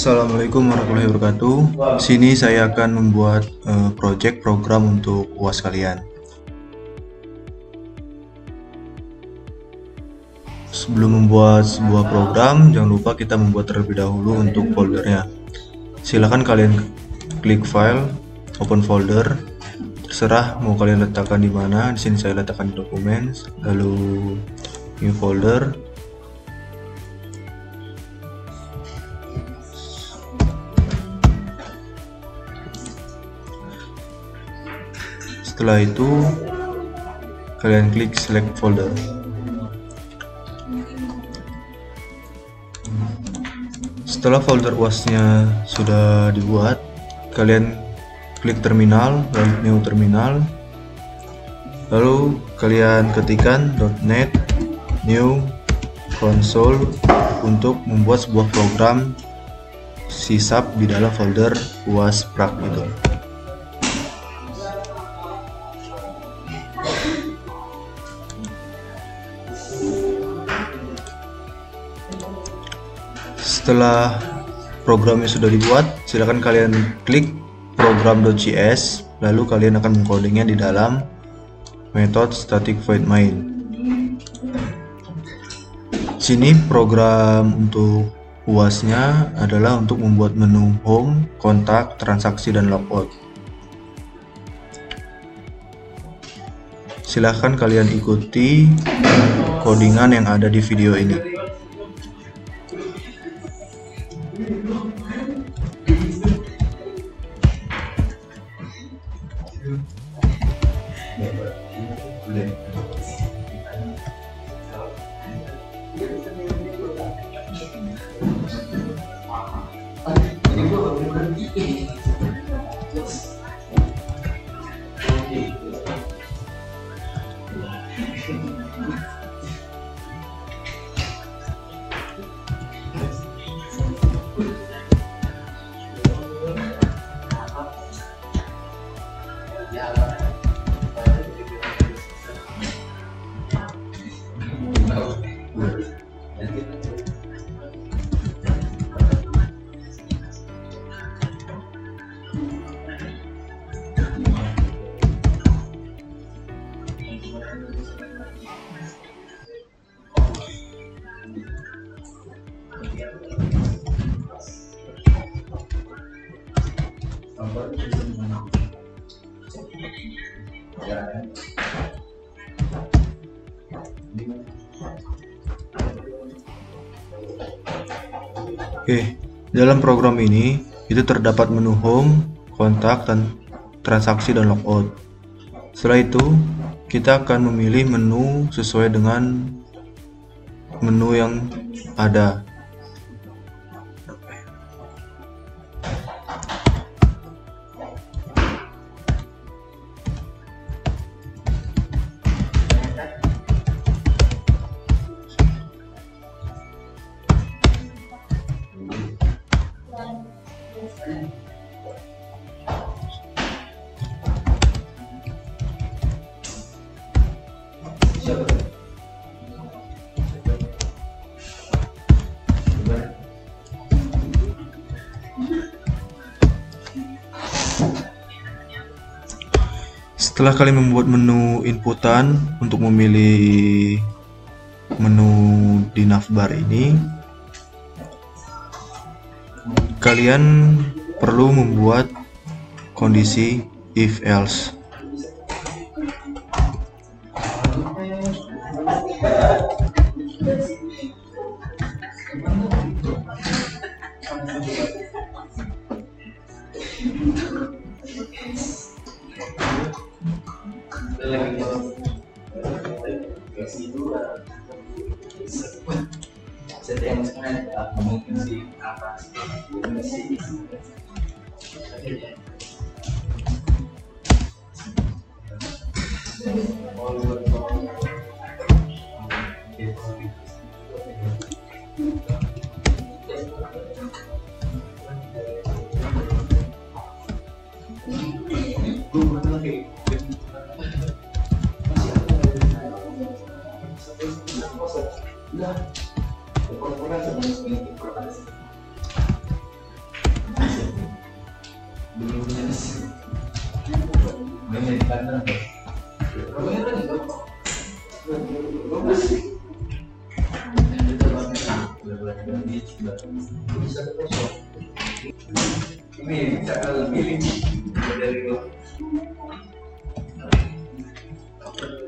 Assalamualaikum warahmatullahi wabarakatuh. Sini saya akan membuat project program untuk UAS kalian. Sebelum membuat sebuah program, jangan lupa kita membuat terlebih dahulu untuk foldernya. Silakan kalian klik file, open folder. Terserah mau kalian letakkan di mana. Di sini saya letakkan di documents, lalu new folder. Setelah itu kalian klik select folder. Setelah folder UAS-nya sudah dibuat, kalian klik terminal, lalu new terminal, lalu kalian ketikkan .NET new console untuk membuat sebuah program C# di dalam folder UAS Prak itu. Setelah programnya sudah dibuat, silakan kalian klik program.js, lalu kalian akan mengcodingnya di dalam method static void main. Sini program untuk UAS-nya adalah untuk membuat menu home, kontak, transaksi, dan logout. Silahkan kalian ikuti codingan yang ada di video ini. Oke, dalam program ini itu terdapat menu home, kontak, dan transaksi dan logout. Setelah itu, kita akan memilih menu sesuai dengan menu yang ada. Setelah kalian membuat menu inputan untuk memilih menu di navbar ini, kalian perlu membuat kondisi if else.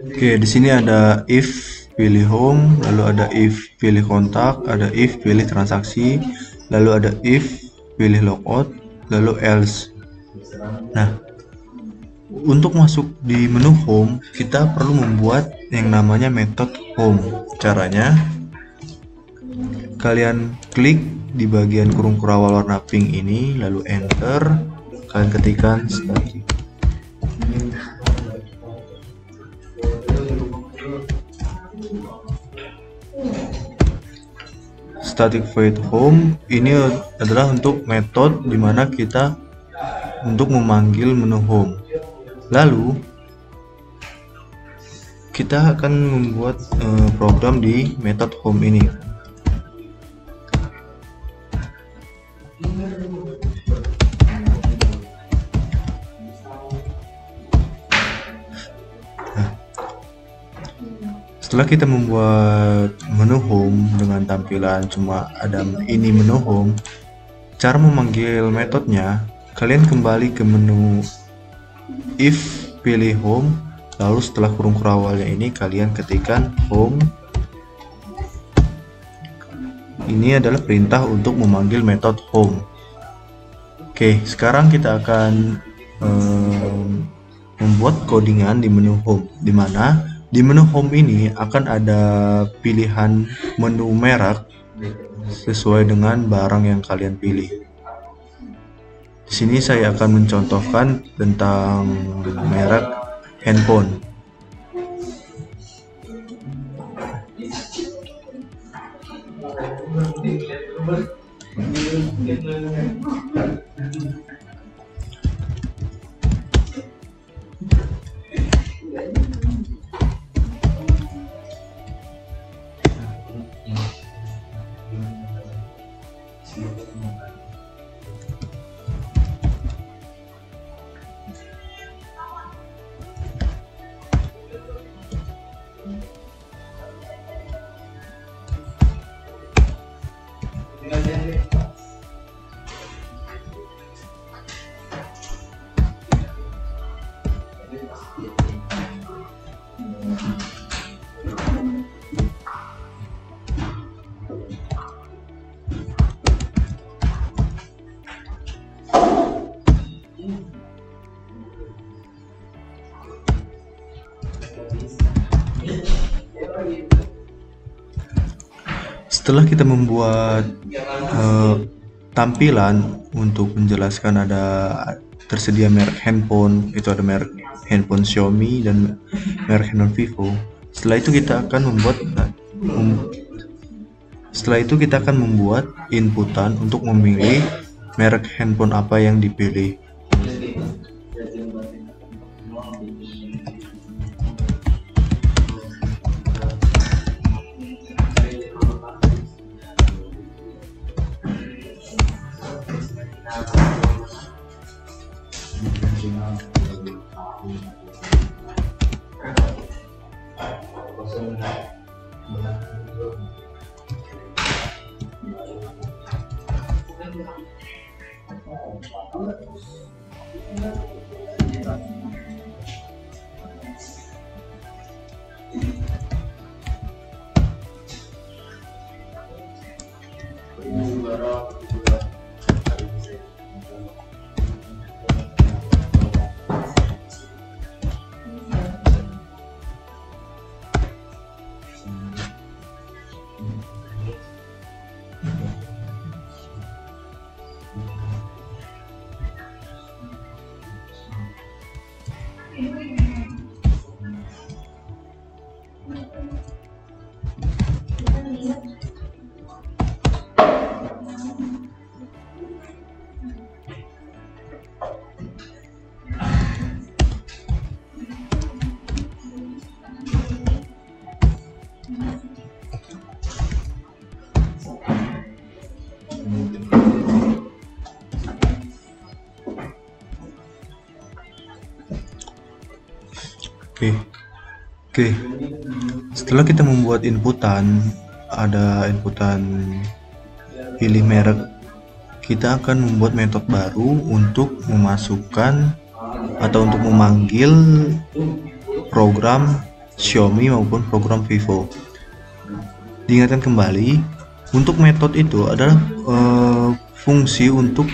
Oke, di sini ada if pilih home, lalu ada if pilih kontak, ada if pilih transaksi, lalu ada if pilih logout, lalu else. Nah, untuk masuk di menu home, kita perlu membuat yang namanya metode home. Caranya, kalian klik di bagian kurung kurawal warna pink ini, lalu enter, kalian ketikkan static void home. Ini adalah untuk metode dimana kita untuk memanggil menu home. Lalu kita akan membuat program di metode home ini. Setelah kita membuat menu home dengan tampilan cuma ada ini menu home, cara memanggil metodenya, kalian kembali ke menu if pilih home, lalu setelah kurung kurawalnya ini kalian ketikkan home. Ini adalah perintah untuk memanggil metode home. Oke, sekarang kita akan membuat codingan di menu home, dimana di menu home ini akan ada pilihan menu merek sesuai dengan barang yang kalian pilih. Di sini saya akan mencontohkan tentang merek handphone. Setelah kita membuat tampilan untuk menjelaskan ada tersedia merek handphone, itu ada merek handphone Xiaomi dan merek handphone Vivo. Setelah itu kita akan membuat inputan untuk memilih merek handphone apa yang dipilih. Oke. Setelah kita membuat inputan, ada inputan pilih merek, kita akan membuat metode baru untuk memasukkan atau untuk memanggil program Xiaomi maupun program Vivo. Diingatkan kembali, untuk metode itu adalah fungsi untuk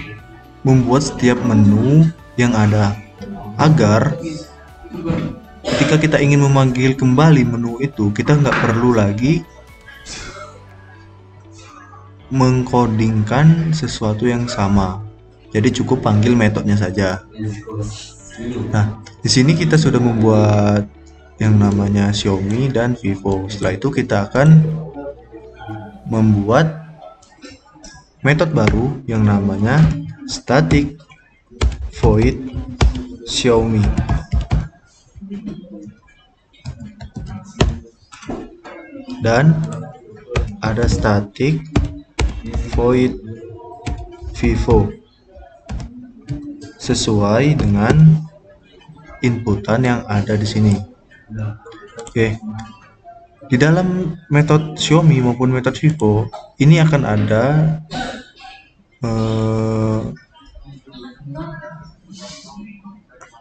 membuat setiap menu yang ada, agar ketika kita ingin memanggil kembali menu itu, kita nggak perlu lagi mengkodingkan sesuatu yang sama. Jadi cukup panggil metodenya saja. Nah, di sini kita sudah membuat yang namanya Xiaomi dan Vivo. Setelah itu kita akan membuat metode baru yang namanya static void Xiaomi. Dan ada static void Vivo sesuai dengan inputan yang ada di sini. Oke. Di dalam metode Xiaomi maupun metode Vivo ini akan ada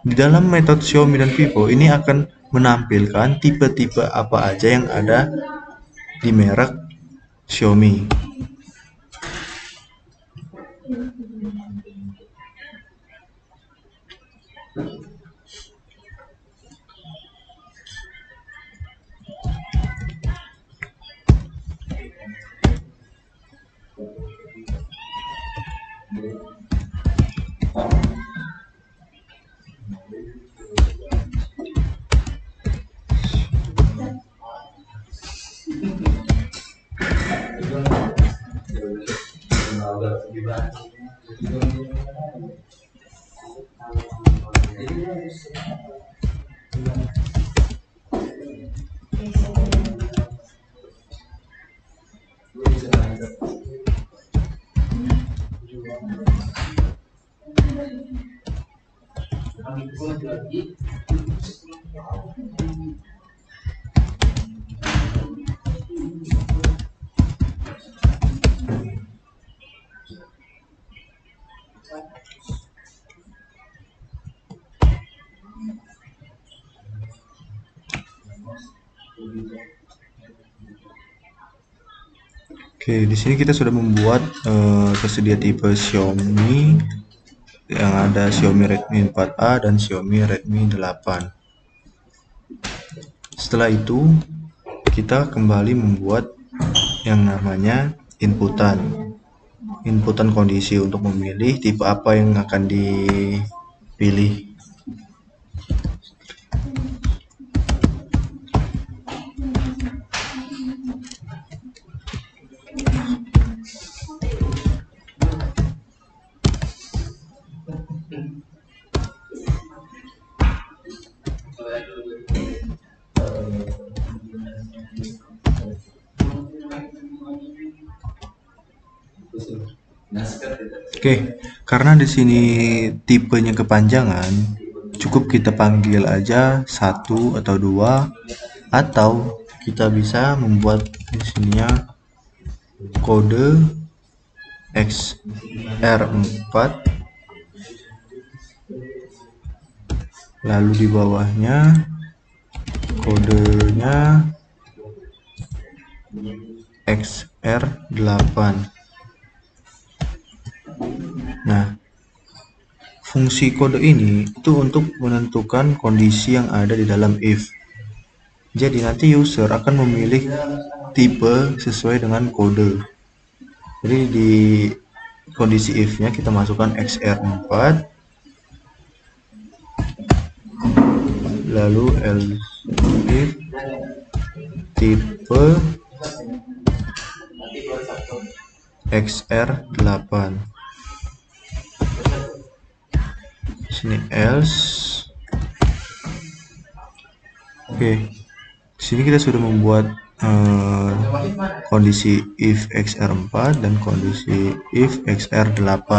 di dalam metode Xiaomi dan Vivo ini akan menampilkan tipe-tipe apa aja yang ada di merek Xiaomi. Oke, di sini kita sudah membuat tersedia tipe Xiaomi yang ada Xiaomi Redmi 4A dan Xiaomi Redmi 8. Setelah itu kita kembali membuat yang namanya inputan kondisi untuk memilih tipe apa yang akan dipilih. Oke, karena di sini tipenya kepanjangan, cukup kita panggil aja 1 atau 2, atau kita bisa membuat di sininya kode XR4, lalu di bawahnya kodenya XR8. Nah, fungsi kode ini itu untuk menentukan kondisi yang ada di dalam if. Jadi nanti user akan memilih tipe sesuai dengan kode. Jadi di kondisi if-nya kita masukkan XR4, lalu else if tipe XR8. Sini else. Oke, sini kita sudah membuat kondisi if XR4 dan kondisi if XR8.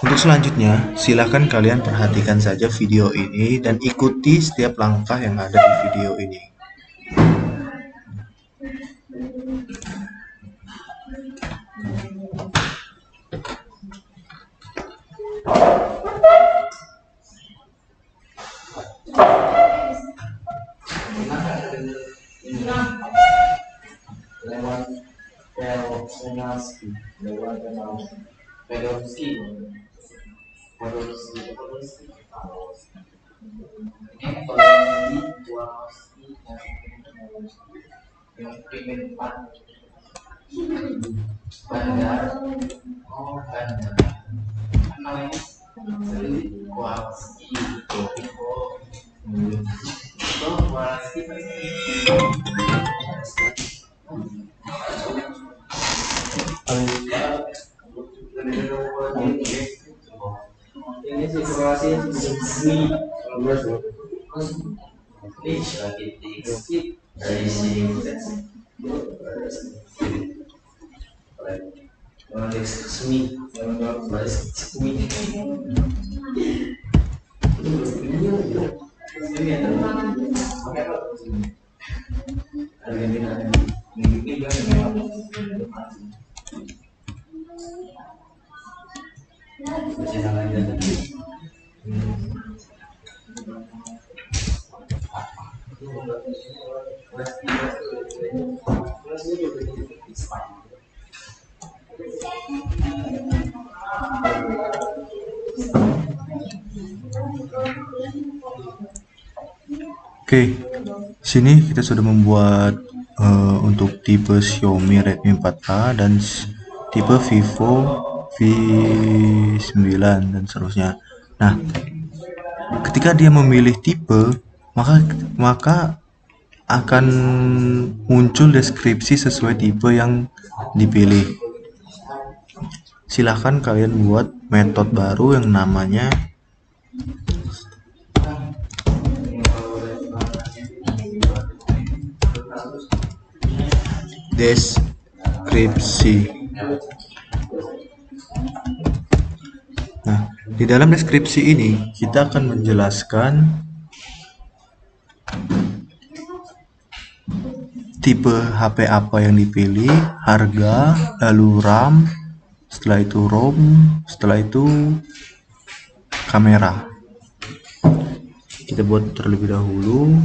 Untuk selanjutnya, silakan kalian perhatikan saja video ini dan ikuti setiap langkah yang ada di video ini. Oke, sini kita sudah membuat untuk tipe Xiaomi Redmi 4A dan tipe Vivo V9 dan seterusnya. Nah, ketika dia memilih tipe, maka akan muncul deskripsi sesuai tipe yang dipilih. Silahkan kalian buat metode baru yang namanya deskripsi. Nah, di dalam deskripsi ini kita akan menjelaskan tipe HP apa yang dipilih, harga, lalu RAM, setelah itu ROM, setelah itu kamera. Kita buat terlebih dahulu.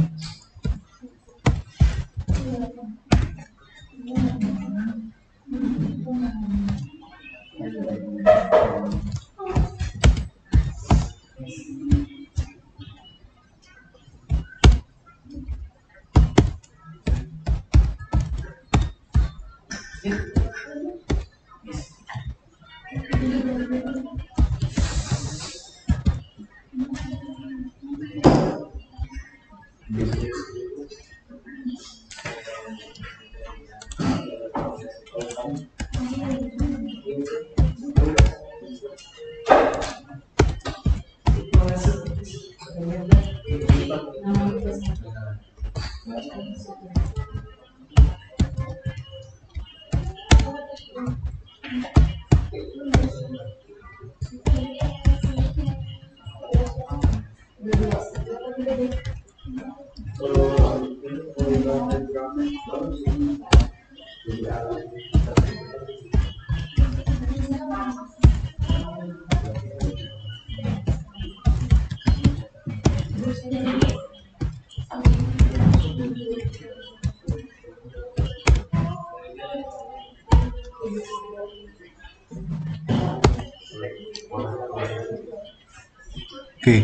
Oke,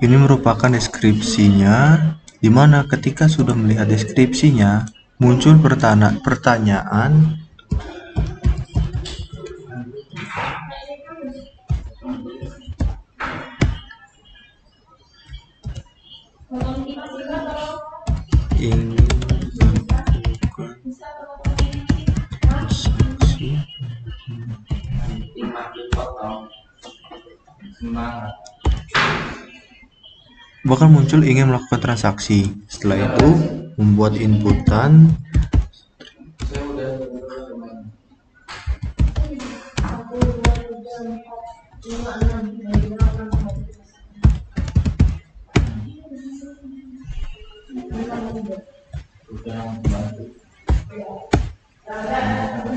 ini merupakan deskripsinya, di mana ketika sudah melihat deskripsinya, muncul pertanyaan ingin bahkan muncul ingin melakukan transaksi. Setelah itu membuat inputan.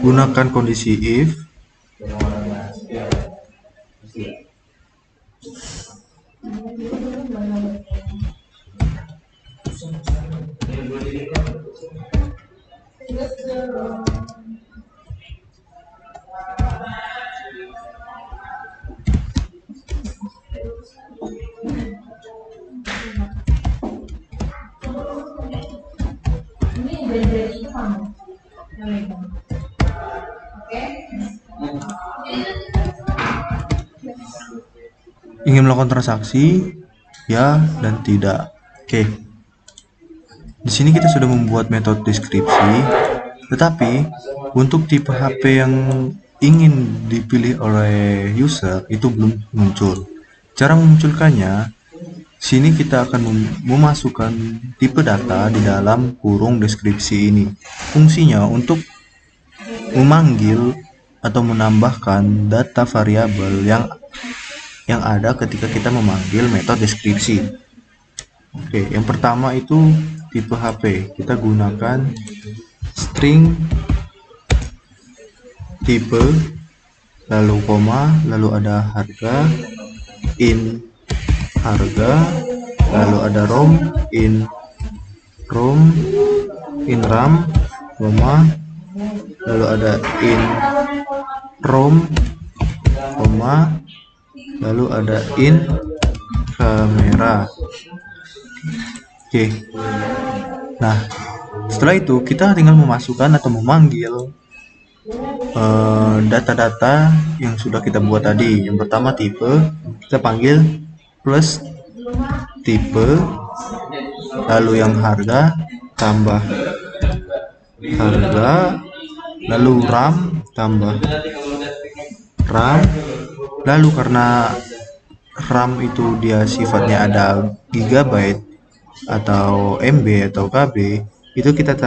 gunakan kondisi if ingin melakukan transaksi ya dan tidak. Oke. Di sini kita sudah membuat metode deskripsi, tetapi untuk tipe HP yang ingin dipilih oleh user itu belum muncul. Cara memunculkannya, sini kita akan memasukkan tipe data di dalam kurung deskripsi ini. Fungsinya untuk memanggil atau menambahkan data variabel yang ada ketika kita memanggil metode deskripsi. Oke, yang pertama itu tipe HP. Kita gunakan string tipe, lalu koma, lalu ada harga, in harga, lalu ada rom, in ram, koma, lalu ada in rom, koma, lalu ada in kamera. Oke. Nah, setelah itu kita tinggal memasukkan atau memanggil data-data yang sudah kita buat tadi. Yang pertama tipe, kita panggil plus tipe, lalu yang harga tambah harga, lalu ram tambah ram, lalu karena RAM itu dia sifatnya ada gigabyte atau MB atau KB, itu kita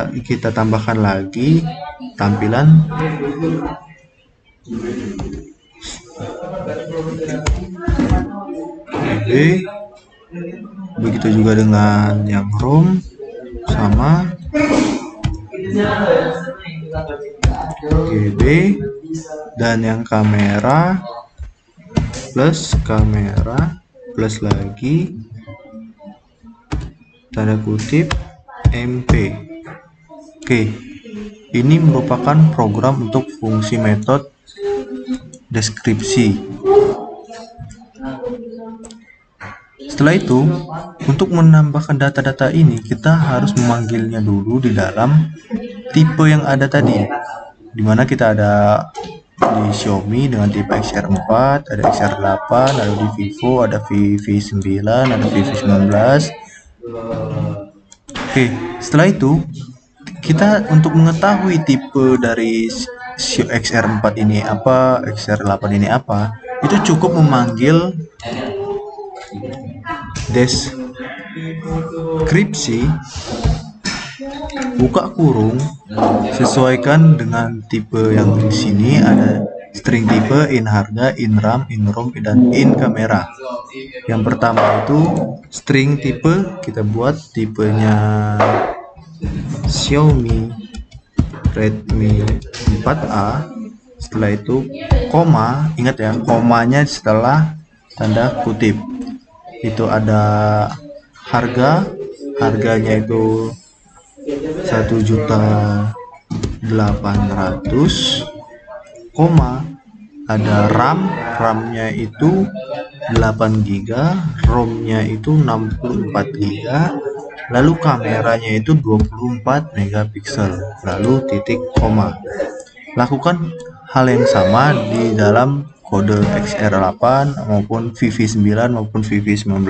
tambahkan lagi tampilan GB. Begitu juga dengan yang ROM sama GB, dan yang kamera plus lagi tanda kutip MP. Oke, ini merupakan program untuk fungsi metode deskripsi. Setelah itu, untuk menambahkan data-data ini kita harus memanggilnya dulu di dalam tipe yang ada tadi, dimana kita ada di Xiaomi dengan tipe XR4, ada XR8, lalu di Vivo ada VV9, ada VV19. Oke, setelah itu kita untuk mengetahui tipe dari XR4 ini apa, XR8 ini apa, itu cukup memanggil deskripsi buka kurung sesuaikan dengan tipe yang di sini, ada string tipe, in harga, in ram, in rom, dan in kamera. Yang pertama itu string tipe, kita buat tipenya Xiaomi Redmi 4A. Setelah itu koma, ingat ya, komanya setelah tanda kutip. Itu ada harganya itu 1.800.000, koma ada RAM-nya itu 8 GB, ROM-nya itu 64 GB, lalu kameranya itu 24 megapiksel, lalu titik koma. Lakukan hal yang sama di dalam kode XR8 maupun VV9 maupun VV19.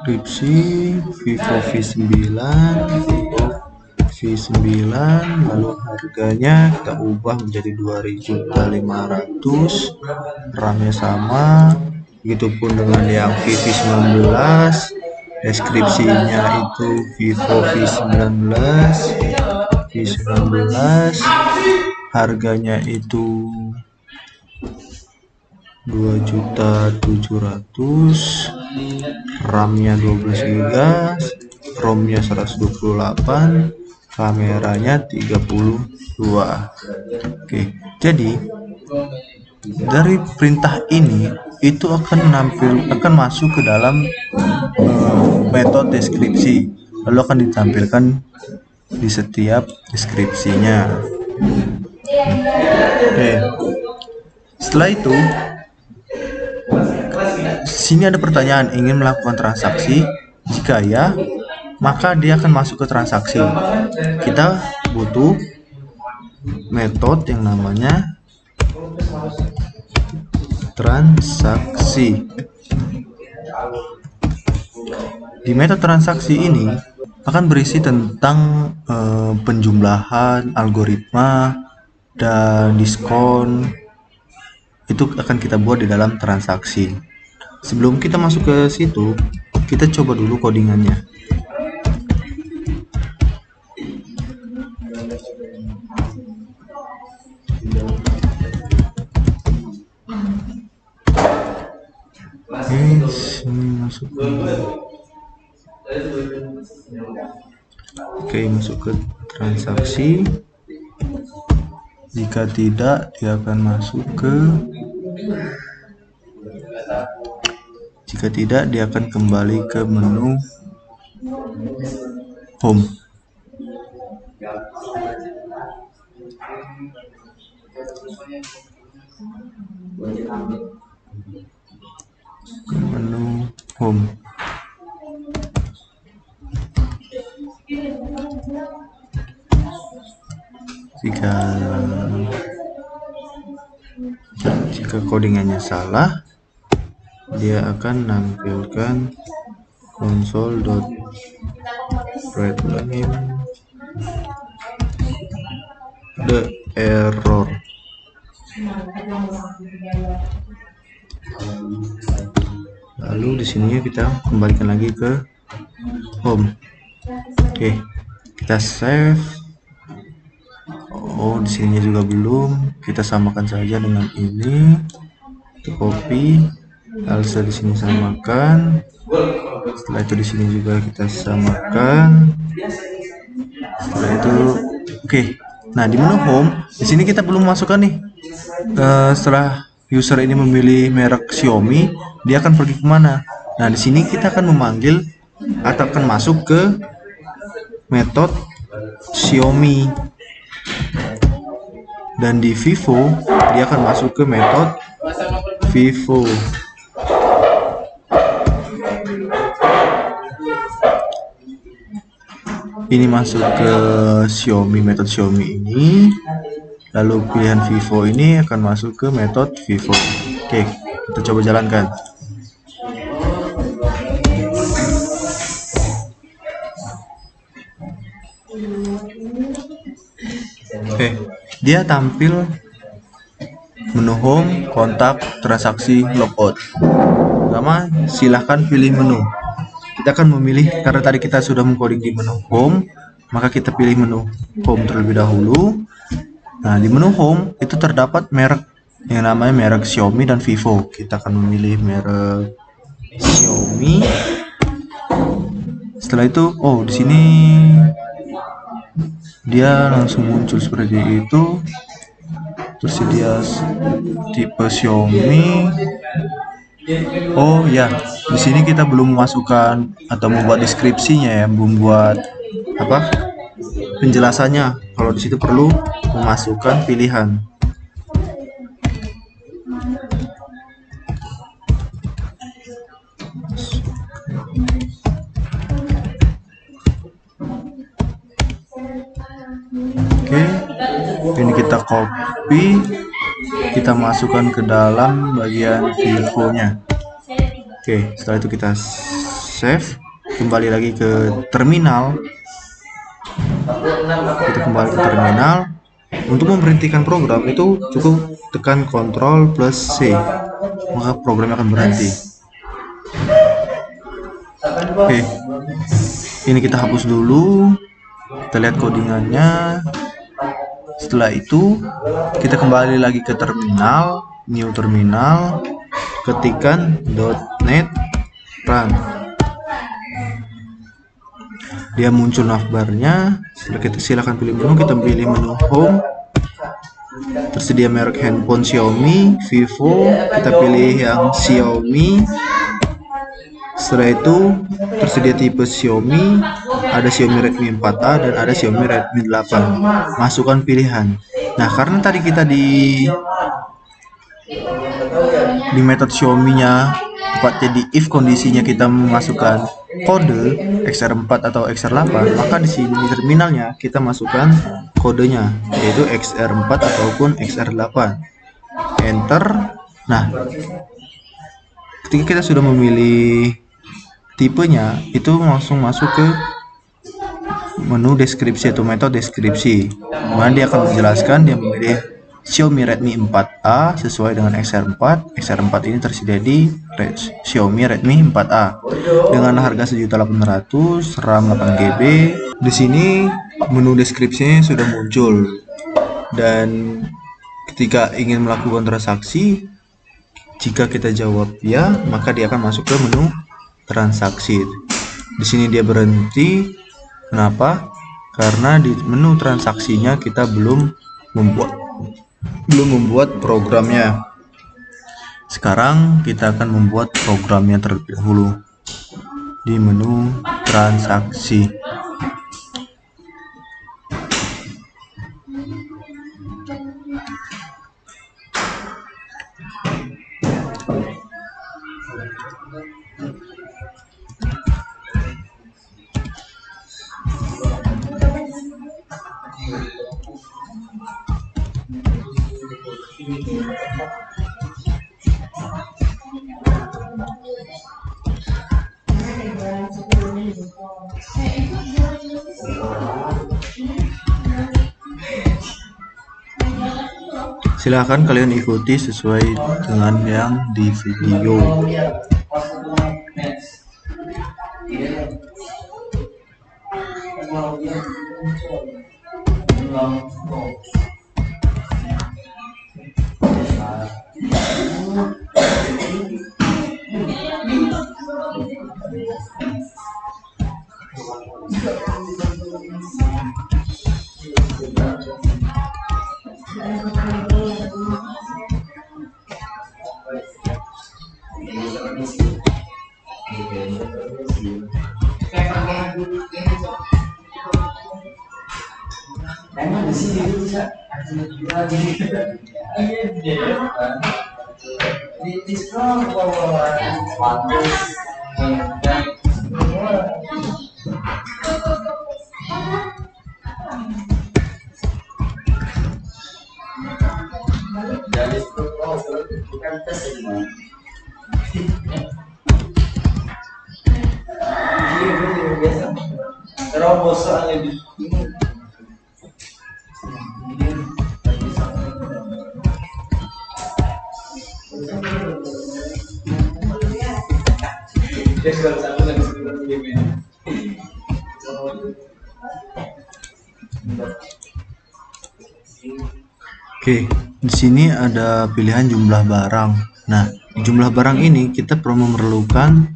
Deskripsi Vivo V9, lalu harganya kita ubah menjadi 2.500, RAM-nya sama, Begitupun dengan yang VV19, deskripsinya itu Vivo V19, harganya itu 2.700.000, RAM-nya 12 GB, ROM-nya 128, kameranya 32. Oke, jadi dari perintah ini itu akan masuk ke dalam metode deskripsi, lalu akan ditampilkan di setiap deskripsinya. Oke, setelah itu sini ada pertanyaan, ingin melakukan transaksi? Jika ya, maka dia akan masuk ke transaksi. Kita butuh metode yang namanya transaksi. Di metode transaksi ini akan berisi tentang penjumlahan, algoritma, dan diskon. Itu akan kita buat di dalam transaksi. Sebelum kita masuk ke situ, kita coba dulu codingannya. Sini masuk ke masuk ke transaksi. Jika tidak, dia akan masuk ke dia akan kembali ke menu home. Jika codingannya salah, dia akan menampilkan console.readline the error. Lalu di sini kita kembalikan lagi ke home. Oke, kita save. Oh, di sininya juga belum. Kita samakan saja dengan ini. Kita copy. Lalu di sini samakan. Setelah itu di sini juga kita samakan. Setelah itu, oke. Nah, di menu home, di sini kita belum masukkan nih. Setelah user ini memilih merek Xiaomi, dia akan pergi kemana? Nah, di sini kita akan memanggil atau akan masuk ke metode Xiaomi. Dan di Vivo, dia akan masuk ke metode Vivo. Ini masuk ke Xiaomi, metode Xiaomi ini. Lalu pilihan Vivo ini akan masuk ke metode Vivo. Oke, kita coba jalankan. Oke, dia tampil menu home, kontak, transaksi, logout. Pertama, silahkan pilih menu. Kita akan memilih, karena tadi kita sudah mengcoding di menu home, maka kita pilih menu home terlebih dahulu. Nah, di menu home itu terdapat merek yang namanya merek Xiaomi dan Vivo. Kita akan memilih merek Xiaomi. Setelah itu, oh, di sini dia langsung muncul seperti itu. Tersedia tipe Xiaomi. Oh ya, di sini kita belum memasukkan atau membuat deskripsinya ya, membuat apa? Penjelasannya. Kalau di situ perlu memasukkan pilihan. Oke, ini kita copy, kita masukkan ke dalam bagian Vivo-nya. Oke, setelah itu kita save, kembali lagi ke terminal. Kita kembali ke terminal. Untuk memberhentikan program itu cukup tekan Ctrl+C. maka programnya akan berhenti. Oke, ini kita hapus dulu, kita lihat codingannya. Setelah itu kita kembali lagi ke terminal, new terminal, ketikkan .NET Run. Dia muncul navbarnya. Silakan pilih menu, kita pilih menu home. Tersedia merek handphone Xiaomi, Vivo, kita pilih yang Xiaomi. Setelah itu tersedia tipe Xiaomi, ada Xiaomi Redmi 4A dan ada Xiaomi Redmi 8. Masukkan pilihan. Nah, karena tadi kita di metode Xiaomi-nya tepatnya di if kondisinya kita memasukkan kode XR4 atau XR8, maka di sini di terminalnya kita masukkan kodenya yaitu XR4 ataupun XR8. Enter. Nah, ketika kita sudah memilih tipenya, itu langsung masuk ke menu deskripsi atau metode deskripsi, mana dia akan menjelaskan dia memilih Xiaomi Redmi 4A sesuai dengan XR4. XR4 ini tersedia di Xiaomi Redmi 4A dengan harga 1.800.000, RAM 8GB. Di sini menu deskripsinya sudah muncul, dan ketika ingin melakukan transaksi, jika kita jawab ya, maka dia akan masuk ke menu transaksi. Di sini dia berhenti. Kenapa? Karena di menu transaksinya kita belum membuat programnya. Sekarang kita akan membuat programnya terlebih dahulu di menu transaksi. Silahkan kalian ikuti sesuai dengan yang di video. Oke, di sini ada pilihan jumlah barang. Nah, di jumlah barang ini kita perlu memerlukan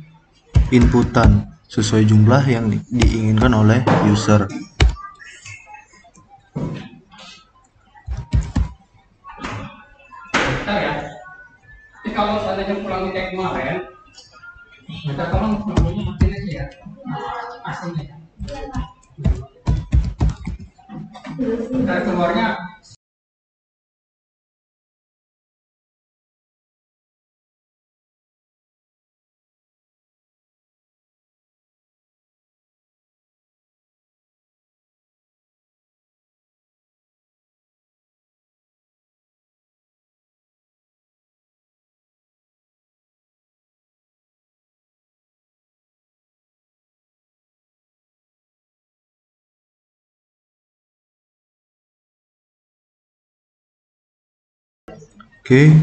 inputan sesuai jumlah yang diinginkan oleh user. Kalau seandainya pulang kayak kemarin, kita tolong menunya matiin aja ya, aslinya. Dari keluarnya. Oke,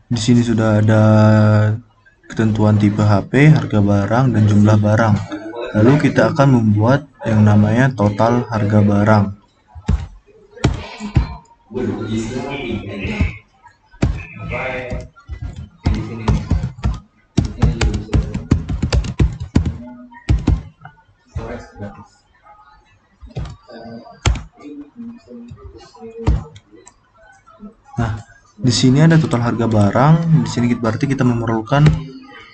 Di sini sudah ada ketentuan tipe HP, harga barang, dan jumlah barang. Lalu kita akan membuat yang namanya total harga barang. Nah, di sini ada total harga barang. Di sini berarti kita memerlukan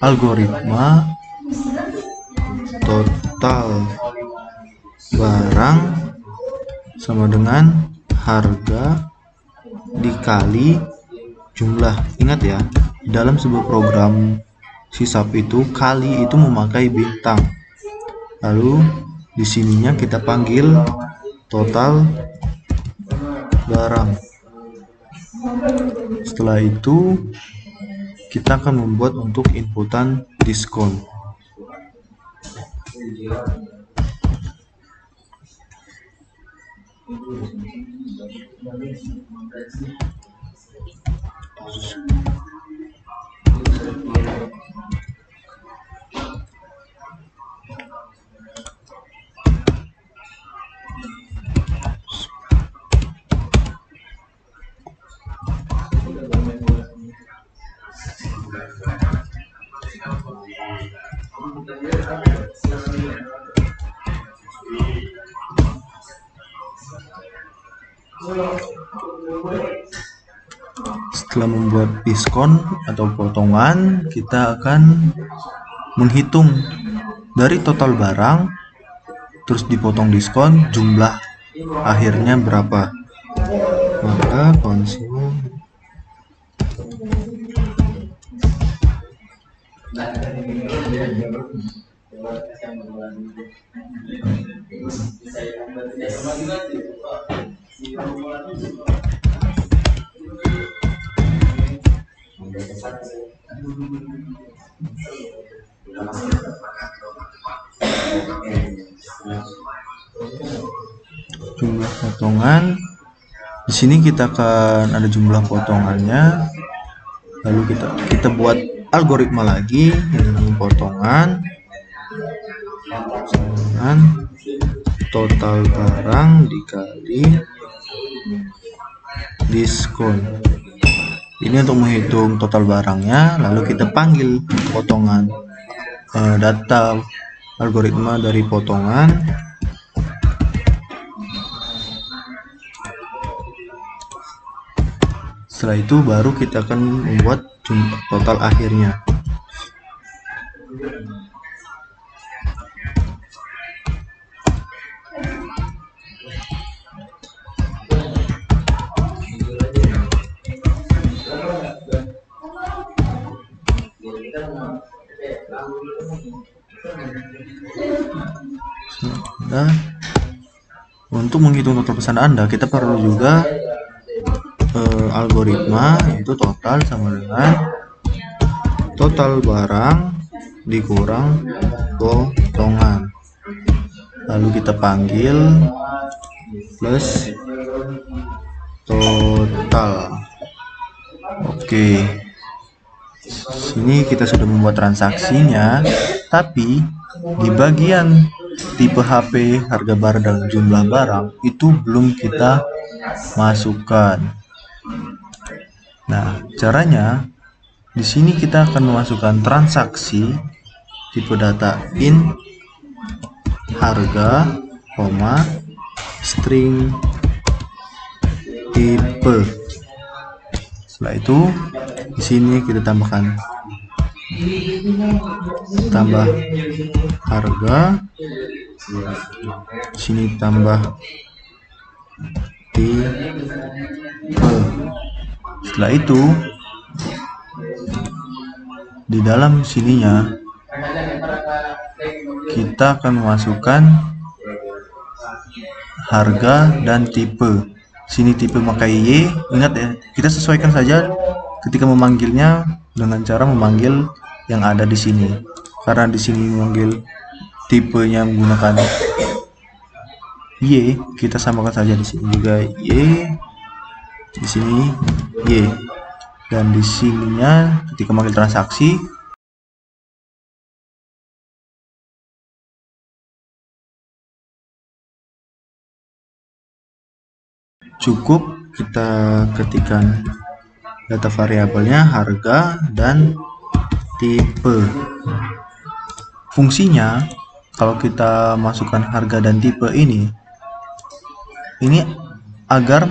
algoritma total barang sama dengan harga dikali jumlah. Ingat ya, dalam sebuah program sisap itu kali itu memakai bintang. Lalu di sininya kita panggil total barang. Setelah itu kita akan membuat untuk inputan diskon. Setelah membuat diskon atau potongan, kita akan menghitung dari total barang, terus dipotong diskon, jumlah akhirnya berapa. Maka konsol jumlah potongan. Di sini kita akan ada jumlah potongannya. Lalu kita buat algoritma lagi yang potongan dengan total barang dikali diskon. Ini untuk menghitung total barangnya. Lalu kita panggil potongan data algoritma dari potongan. Setelah itu baru kita akan membuat jumlah total akhirnya. Nah, untuk menghitung total pesan Anda, kita perlu juga algoritma, yaitu total sama dengan total barang dikurang potongan. Lalu kita panggil plus total. Oke, sini kita sudah membuat transaksinya, tapi di bagian tipe HP, harga barang, dan jumlah barang itu belum kita masukkan. Nah, caranya di sini kita akan memasukkan transaksi tipe data in harga, string tipe. Setelah itu di sini kita tambah harga, di sini tambah tipe. Setelah itu di dalam sininya kita akan memasukkan harga dan tipe. Sini tipe pakai Y. Ingat ya, kita sesuaikan saja ketika memanggilnya dengan cara memanggil yang ada di sini. Karena di sini memanggil tipenya menggunakan Y, kita samakan saja di sini juga Y, di sini Y. Dan di sininya ketika manggil transaksi cukup kita ketikkan data variabelnya harga dan tipe. Fungsinya kalau kita masukkan harga dan tipe ini agar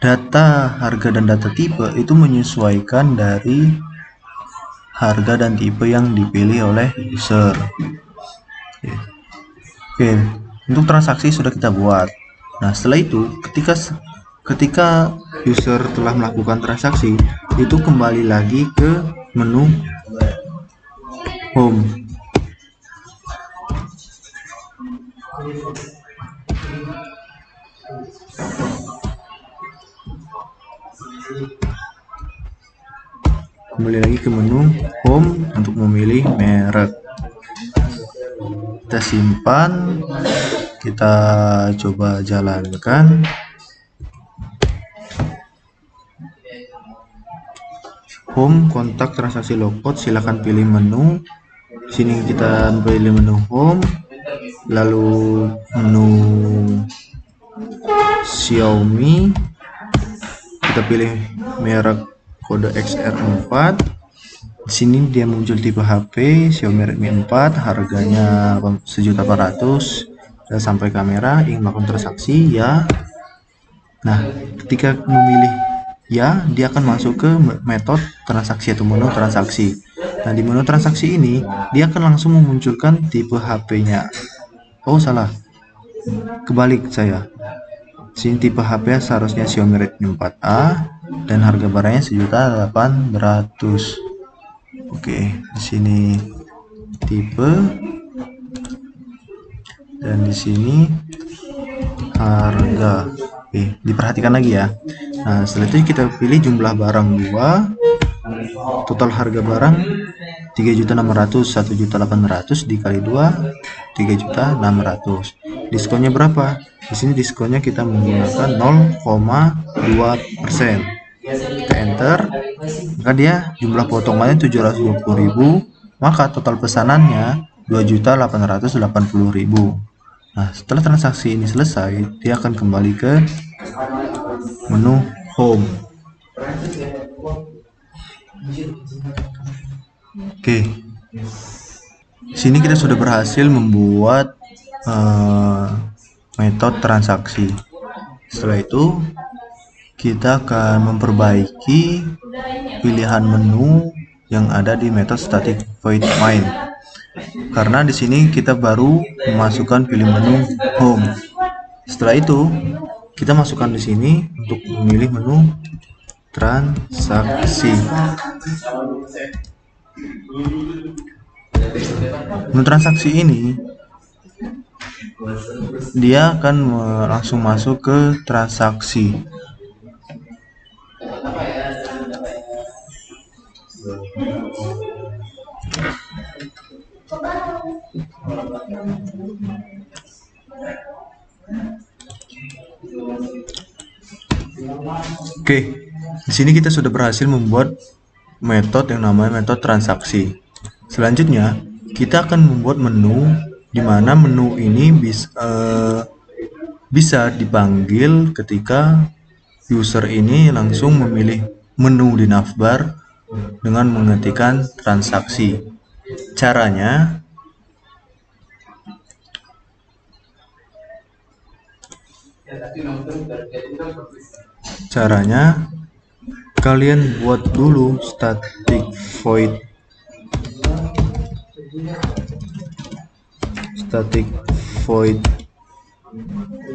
data harga dan data tipe itu menyesuaikan dari harga dan tipe yang dipilih oleh user. Oke, untuk transaksi sudah kita buat. Nah, setelah itu ketika user telah melakukan transaksi, itu kembali lagi ke menu home. Kembali lagi ke menu home untuk memilih merek. Kita simpan, kita coba jalankan. Home, kontak, transaksi logout, silakan pilih menu. Di sini kita pilih menu home, lalu menu Xiaomi, kita pilih merek kode XR4. Di sini dia muncul tipe HP Xiaomi Redmi 4, harganya 1.800.000. Kita sampai kamera, ingin melakukan transaksi ya. Nah, ketika memilih ya, dia akan masuk ke metode transaksi atau menu transaksi. Nah, di menu transaksi ini dia akan langsung memunculkan tipe HP-nya. Oh, salah. Kebalik saya. Sini tipe HP seharusnya Xiaomi Redmi 4A dan harga barangnya 1.800.000. Oke, di sini tipe dan di sini harga. Oke, diperhatikan lagi ya. Nah, setelah itu kita pilih jumlah barang 2, total harga barang 3.600.000, 1.800.000 dikali 2, 3.600.000. Diskonnya berapa? Di sini diskonnya kita menggunakan 0,2%. Kita enter, maka dia jumlah potongannya 720.000, maka total pesanannya 2.880.000. Nah, setelah transaksi ini selesai, dia akan kembali ke menu home. Oke, sini kita sudah berhasil membuat metode transaksi. Setelah itu kita akan memperbaiki pilihan menu yang ada di metode static void main, karena di sini kita baru memasukkan pilih menu home. Setelah itu kita masukkan di sini untuk memilih menu transaksi. Menu transaksi ini dia akan langsung masuk ke transaksi. Oke, di sini kita sudah berhasil membuat metode yang namanya metode transaksi. Selanjutnya, kita akan membuat menu di mana menu ini bisa dipanggil ketika user ini langsung memilih menu di navbar dengan mengetikkan transaksi. Caranya kalian buat dulu static void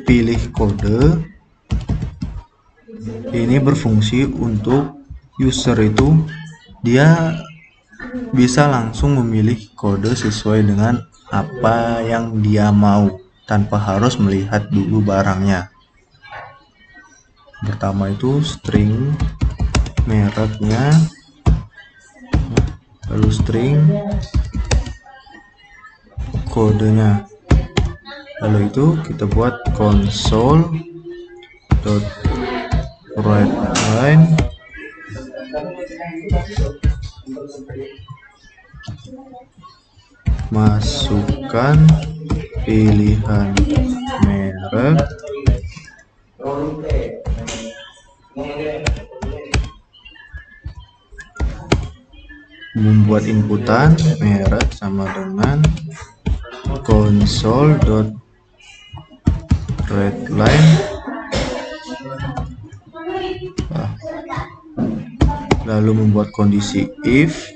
pilih kode. Ini berfungsi untuk user itu dia bisa langsung memilih kode sesuai dengan apa yang dia mau tanpa harus melihat dulu barangnya. Pertama itu string mereknya, lalu string kodenya, lalu itu kita buat console.writeLine masukkan pilihan merek membuat inputan merek sama dengan console.readline, lalu membuat kondisi if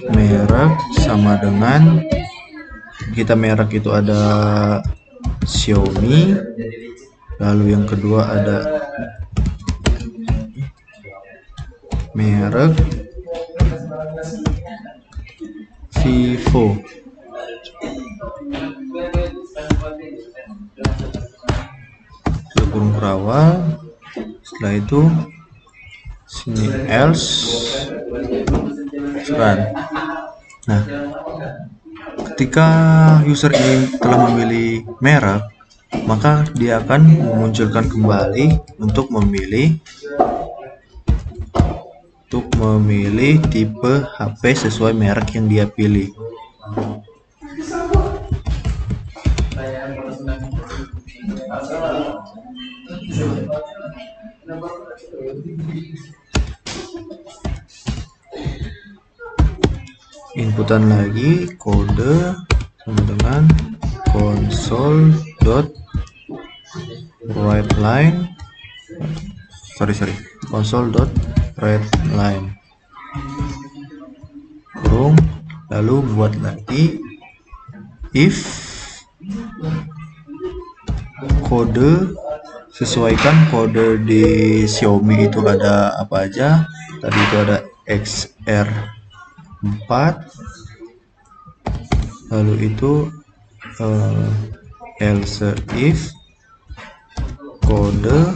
merek sama dengan, kita merek itu ada Xiaomi, lalu yang kedua ada merek Vivo. Kurung kerawal, setelah itu sini else run. Nah, ketika user ini telah memilih merek, maka dia akan memunculkan kembali untuk memilih tipe HP sesuai merek yang dia pilih. Inputan lagi kode sama dengan console.readline, console.readline kurung, lalu buat lagi if kode, sesuaikan kode di Xiaomi itu ada apa aja. Tadi itu ada XR4, lalu itu else if kode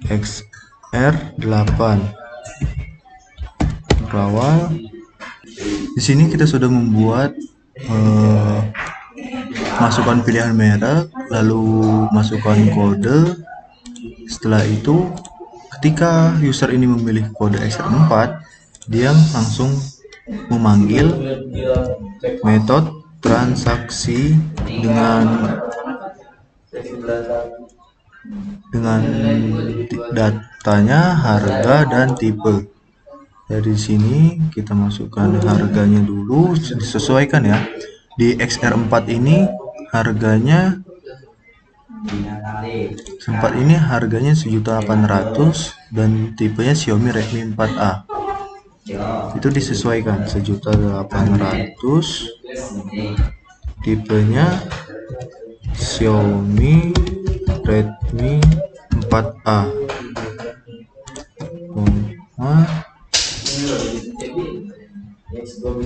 XR8 kerawal. Di sini kita sudah membuat masukkan pilihan merek, lalu masukkan kode. Setelah itu ketika user ini memilih kode XR4, dia langsung memanggil metode transaksi dengan datanya, harga, dan tipe. Dari sini kita masukkan harganya dulu, disesuaikan ya. Di XR4 ini harganya 1.800.000 dan tipenya Xiaomi Redmi 4A. Itu disesuaikan 1.800.000, tipenya Xiaomi Redmi 4A.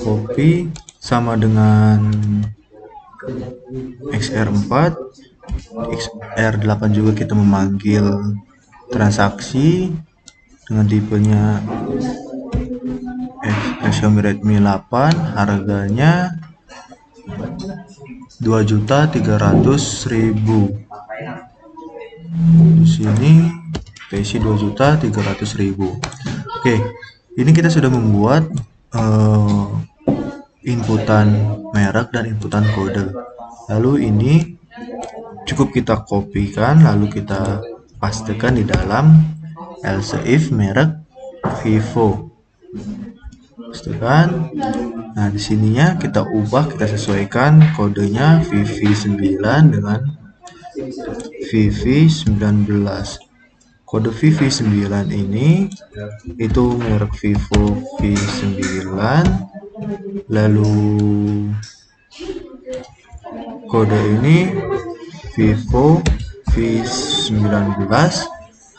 Copy sama dengan XR4, XR8 juga kita memanggil transaksi dengan tipenya Xiaomi Redmi 8, harganya 2.300.000. Di sini isi 2.300.000. Oke, ini kita sudah membuat inputan merek dan inputan kode. Lalu ini cukup kita kopikan, lalu kita pastekan di dalam else if merek Vivo. Pastekan. Nah, di sininya kita ubah, kita sesuaikan kodenya VV9 dengan VV19. Kode VV9 ini itu merek Vivo V9, lalu kode ini Vivo V19,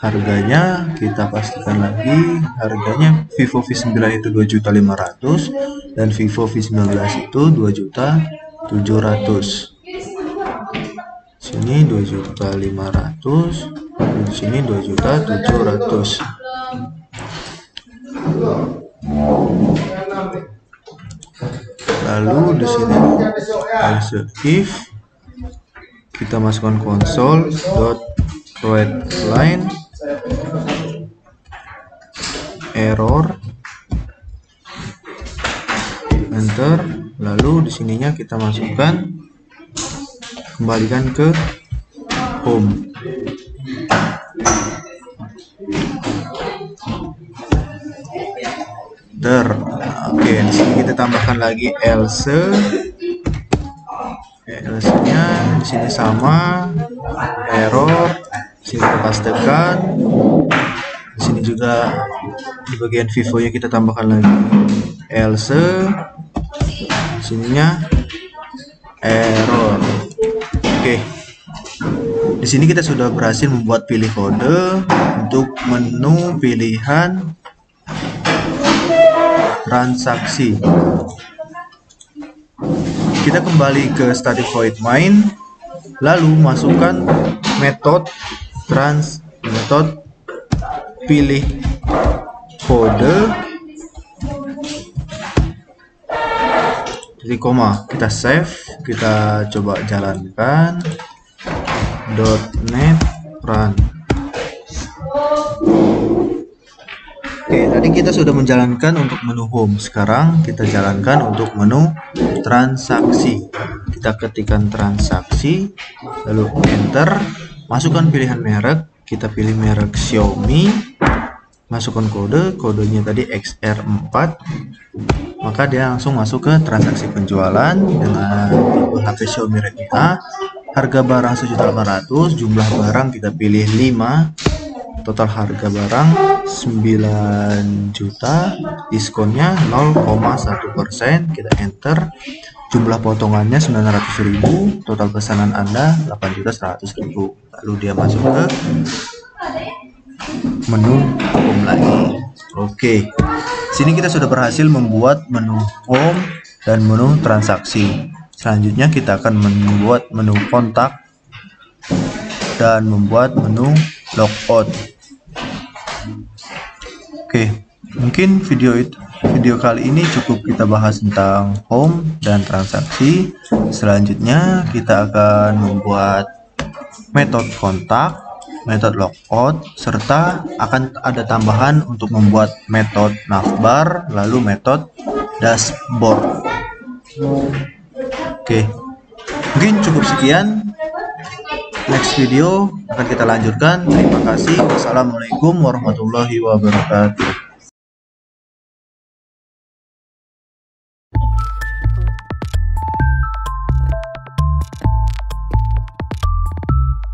harganya kita pastikan lagi, harganya Vivo V9 itu 2.500.000 dan Vivo V19 itu 2.700.000. Sini 2.500.000, di sini 2.700.000. Lalu di sini else if kita masukkan console.readline error, enter, lalu di sininya kita masukkan, kembalikan ke home. Oke, di sini kita tambahkan lagi else. Else-nya di sini sama, error, di sini kita pastekan. Di sini juga di bagian vivo-nya kita tambahkan lagi else. Sininya error. Oke. Di sini kita sudah berhasil membuat pilih kode untuk menu pilihan transaksi. Kita kembali ke static void main, lalu masukkan metode pilih kode, jadi koma, kita save, kita coba jalankan .NET run. Oke, tadi kita sudah menjalankan untuk menu home. Sekarang kita jalankan untuk menu transaksi. Kita ketikkan transaksi, lalu enter, masukkan pilihan merek. Kita pilih merek Xiaomi, masukkan kode, kodenya tadi XR4, maka dia langsung masuk ke transaksi penjualan dengan HP Xiaomi Redmi A. Harga barang 1.800.000, jumlah barang kita pilih 5, total harga barang 9 juta, diskonnya 0,1%, kita enter, jumlah potongannya 900.000, total pesanan Anda 8.100.000. Lalu dia masuk ke menu home lagi. Oke, sini kita sudah berhasil membuat menu home dan menu transaksi. Selanjutnya kita akan membuat menu kontak dan membuat menu logout. Oke, mungkin video kali ini cukup kita bahas tentang home dan transaksi. Selanjutnya kita akan membuat metode kontak, metode logout, serta akan ada tambahan untuk membuat metode navbar, lalu metode dashboard. Oke, mungkin cukup sekian. Next video akan kita lanjutkan. Terima kasih. Wassalamualaikum warahmatullahi wabarakatuh.